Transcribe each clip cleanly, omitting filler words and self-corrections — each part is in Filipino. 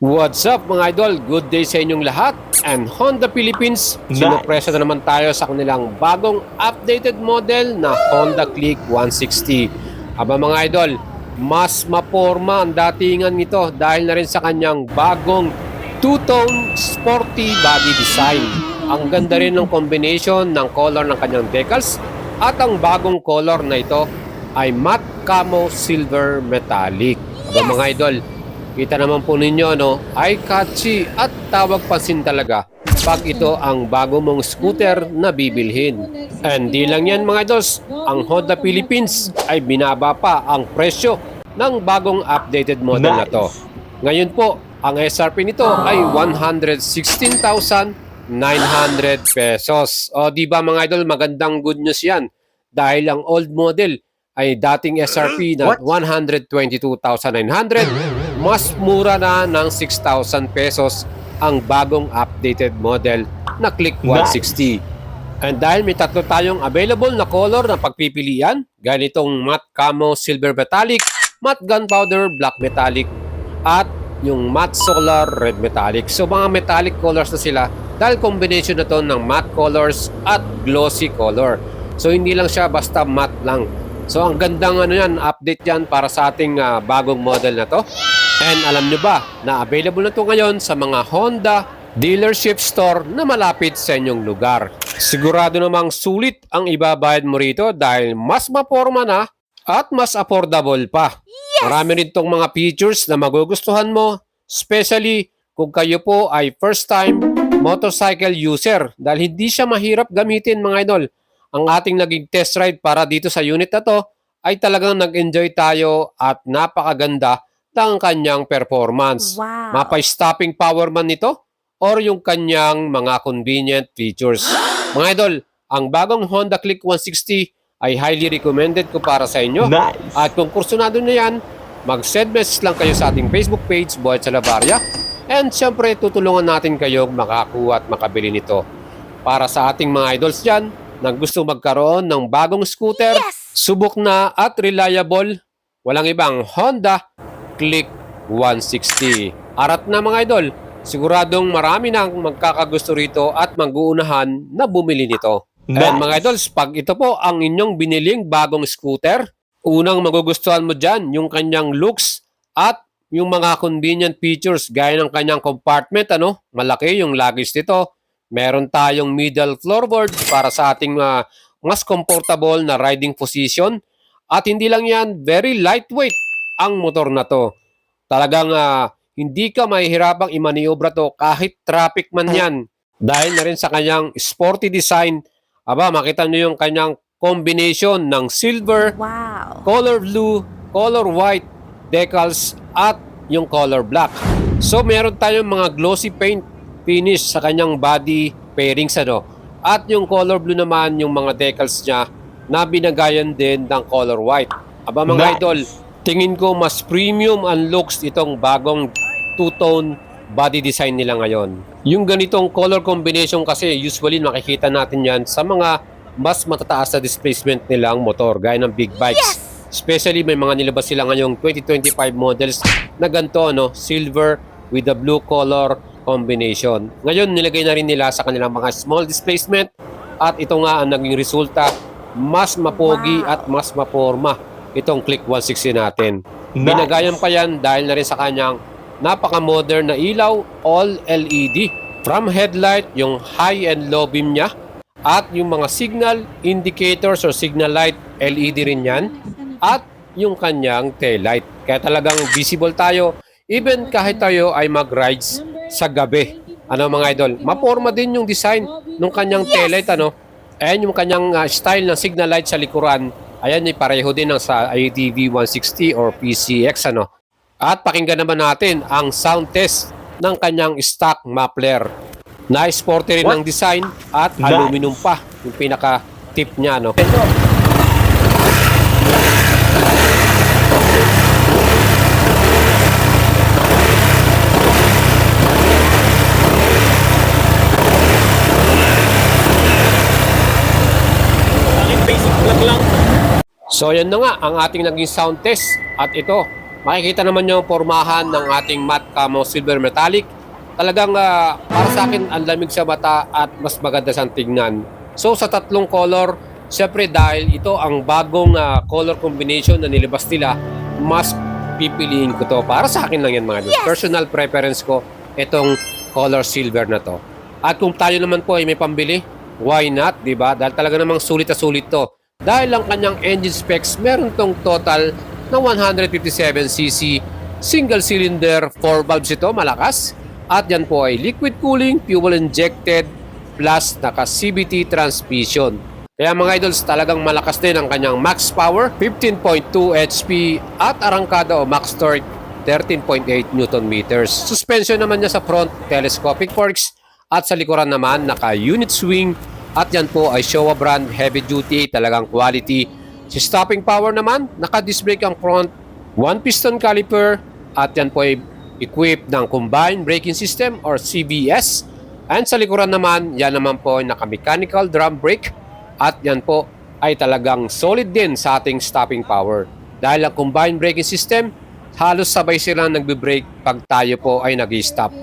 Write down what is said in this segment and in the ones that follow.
What's up mga idol? Good day sa inyong lahat. And Honda Philippines, sinupresa na naman tayo sa kanilang bagong updated model na Honda Click 160. Aba mga idol, mas maporma ang datingan nito dahil na rin sa kanyang bagong two-tone sporty body design. Ang ganda rin ng combination ng color ng kanyang decals at ang bagong color na ito ay matte camo silver metallic. Aba mga idol, kita naman po ninyo, no? Ay catchy at tawag pansin talaga pag ito ang bago mong scooter na bibilhin. And di lang yan mga idols, ang Honda Philippines ay binaba pa ang presyo ng bagong updated model na to. Ngayon po, ang SRP nito ay 116,900 pesos. O di ba mga idol, magandang good news yan dahil ang old model ay dating SRP na 122,900, mas mura na ng 6,000 pesos ang bagong updated model na Click 160. And dahil may tatlo tayong available na color na pagpipilian, ganitong matte camo silver metallic, matte gunpowder black metallic, at yung matte solar red metallic. So mga metallic colors na sila dahil combination na to ng matte colors at glossy color. So hindi lang siya basta matte lang. So ang gandang update yan para sa ating bagong model na to. And alam nyo ba na available na to ngayon sa mga Honda dealership store na malapit sa inyong lugar. Sigurado namang sulit ang ibabayad mo rito dahil mas maporma na at mas affordable pa. Yes! Marami rin tong mga features na magugustuhan mo, especially kung kayo po ay first time motorcycle user dahil hindi siya mahirap gamitin mga idol. Ang ating naging test ride para dito sa unit na to ay talagang nag-enjoy tayo at napakaganda ng kanyang performance. Wow. Mapa-stopping power man nito or yung kanyang mga convenient features. Mga idol, ang bagong Honda Click 160 ay highly recommended ko para sa inyo. Nice. At kung kursunado na yan, mag-send message lang kayo sa ating Facebook page, Buhay sa Labaria. And syempre, tutulungan natin kayong makakuha at makabili nito. Para sa ating mga idols dyan, na gusto magkaroon ng bagong scooter, subok na at reliable, walang ibang Honda Click 160. Arat na mga idol, siguradong marami nang magkakagusto rito at mag-uunahan na bumili nito. Nice. And mga idols, pag ito po ang inyong biniling bagong scooter, unang magugustuhan mo dyan yung kanyang looks at yung mga convenient features gaya ng kanyang compartment, malaki yung luggage nito. Meron tayong middle floorboard para sa ating mas comfortable na riding position. At hindi lang yan, very lightweight ang motor na to. Talagang hindi ka mahihirapang imaniobra to kahit traffic man yan. Dahil na rin sa kanyang sporty design, makita nyo yung kanyang combination ng silver, Wow. color blue, color white, decals, at yung color black. So meron tayong mga glossy paint finish sa kanyang body pairings at yung color blue naman yung mga decals niya na binagayan din ng color white. Mga Nice. idol, tingin ko mas premium ang looks itong bagong two-tone body design nila ngayon. Yung ganitong color combination kasi usually makikita natin yan sa mga mas matataas na displacement nilang motor gaya ng big bikes. Especially may mga nilabas sila ngayong 2025 models na ganito, silver with the blue color combination. Ngayon, nilagay na rin nila sa kanilang mga small displacement at ito nga ang naging resulta, mas mapogi at mas maporma itong Click 160 natin. Nice. Binagayan pa yan dahil na rin sa kanyang napaka-modern na ilaw, all LED. From headlight, yung high and low beam niya at yung mga signal indicators or signal light, LED rin yan at yung kanyang tail light. Kaya talagang visible tayo even kahit tayo ay mag-rides sa gabi. Mga idol, maporma din yung design ng kanyang taillight, Ayan yung kanyang style ng signal light sa likuran. Ayan, ay pareho din ng sa ADV 160 or PCX, At pakinggan naman natin ang sound test ng kanyang stock muffler. Na sporty rin ang design at aluminum pa yung pinaka-tip niya, So yan na nga ang ating naging sound test at ito Makikita naman yung pormahan ng ating matte camo silver metallic. Talagang para sa akin ang lamig sa mata at mas maganda siyang tingnan. So sa tatlong color, syempre dahil ito ang bagong color combination na nilabas nila, mas pipiliin ko to. Para sa akin lang yan mga idol. Personal preference ko itong color silver na to. At kung tayo naman po ay may pambili, why not, di ba? Dahil talaga namang sulit na sulit to. Dahil ang kanyang engine specs, meron tong total na 157cc, single cylinder, 4 valves ito, malakas. At yan po ay liquid cooling, fuel injected, plus naka CVT transmission. Kaya mga idols, talagang malakas din ang kanyang max power, 15.2 HP at arangkada o max torque, 13.8 Newton meters. Suspension naman niya sa front, telescopic forks, at sa likuran naman, naka-unit swing. At yan po ay Showa brand, heavy duty, talagang quality. Si stopping power naman, naka-disc brake ang front, 1 piston caliper. At yan po ay equipped ng combined braking system or CBS. And sa likuran naman, yan naman po ay naka-mechanical drum brake. At yan po ay talagang solid din sa ating stopping power. Dahil ang combined braking system, halos sabay silang nagbe-brake pag tayo po ay nag-stop.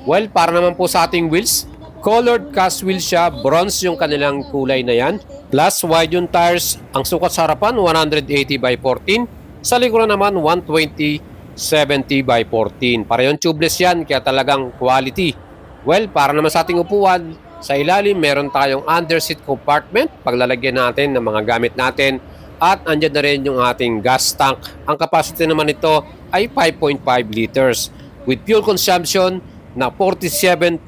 Well, para naman po sa ating wheels, colored cast wheel siya, bronze yung kanilang kulay na yan. Plus wide yung tires, ang sukat sa harapan 180/14, sa likuran naman 120/70/14. Para yung tubeless yan, kaya talagang quality. Well, para naman sa ating upuan, sa ilalim meron tayong underseat compartment, paglalagyan natin ng mga gamit natin. At andyan na rin yung ating gas tank. Ang capacity naman nito ay 5.5 liters with fuel consumption na 47.6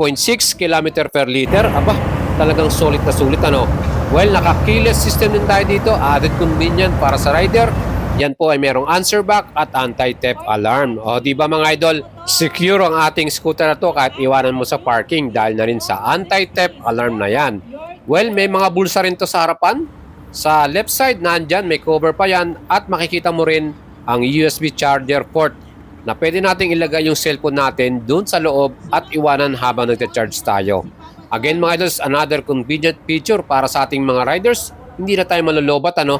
km per liter. Aba, talagang solid na sulit ano. Well, naka-keyless system din tayo dito, added convenient para sa rider. Yan po ay merong answer back at anti-theft alarm. O di ba mga idol, secure ang ating scooter na to kahit iwanan mo sa parking dahil na rin sa anti-theft alarm na yan. Well, may mga bulsa rin to sa harapan. Sa left side nandyan, may cover pa yan at makikita mo rin ang USB charger port na pwede nating ilagay yung cellphone natin dun sa loob at iwanan habang nagte-charge tayo. Again mga idols, another convenient feature para sa ating mga riders. Hindi na tayo malolobat ano.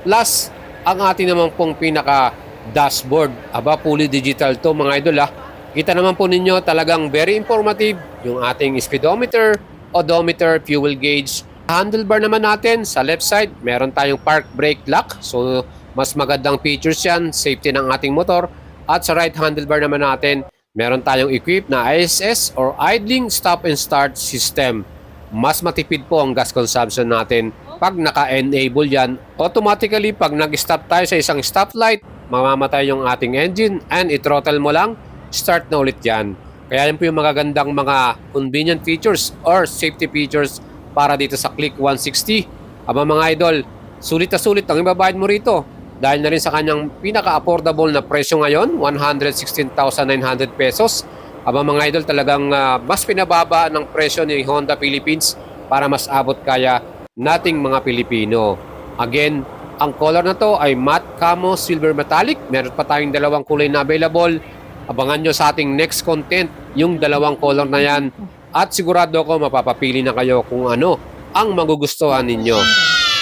Plus, ang ating naman pong pinaka dashboard. Aba, fully digital to mga idol ah. Kita naman po ninyo talagang very informative yung ating speedometer, odometer, fuel gauge. Handlebar naman natin sa left side, meron tayong park brake lock. So, mas magandang features yan, safety ng ating motor. At sa right handlebar naman natin, meron tayong equipped na ISS or idling stop and start system. Mas matipid po ang gas consumption natin pag naka-enable yan. Automatically, pag nag-stop tayo sa isang stoplight, mamamatay yung ating engine and i-throttle mo lang, start na ulit yan. Kaya yan po yung magagandang mga convenient features or safety features para dito sa Click 160. Aba mga idol, sulit na sulit ang ibabayad mo rito. Dahil na rin sa kanyang pinaka-affordable na presyo ngayon, 116,900 pesos. Aba mga idol, talagang mas pinababa ng presyo ni Honda Philippines para mas abot kaya nating mga Pilipino. Again, ang color na to ay matte camo silver metallic. Meron pa tayong dalawang kulay na available. Abangan nyo sa ating next content yung dalawang color na yan. At sigurado ako mapapapili na kayo kung ano ang magugustuhan ninyo.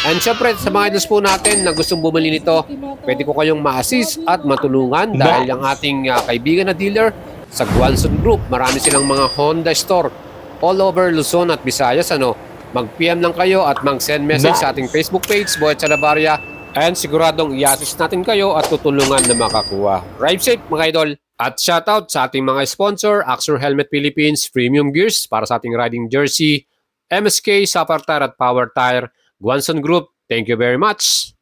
And syempre sa mga idols po natin na gustong bumili nito, pwede ko kayong ma-assist at matulungan dahil ang ating kaibigan na dealer sa Guanson Group, marami silang mga Honda store all over Luzon at Visayas ano. Mag-PM lang kayo at mag-send message sa ating Facebook page, Boyet Salabarria, and siguradong i-assist natin kayo at tutulungan na makakuha. Drive safe mga idol! At shoutout sa ating mga sponsor, Axor Helmet Philippines, Premium Gears para sa ating riding jersey, MSK, Sapar Tire at Power Tire, Guanson Group, thank you very much!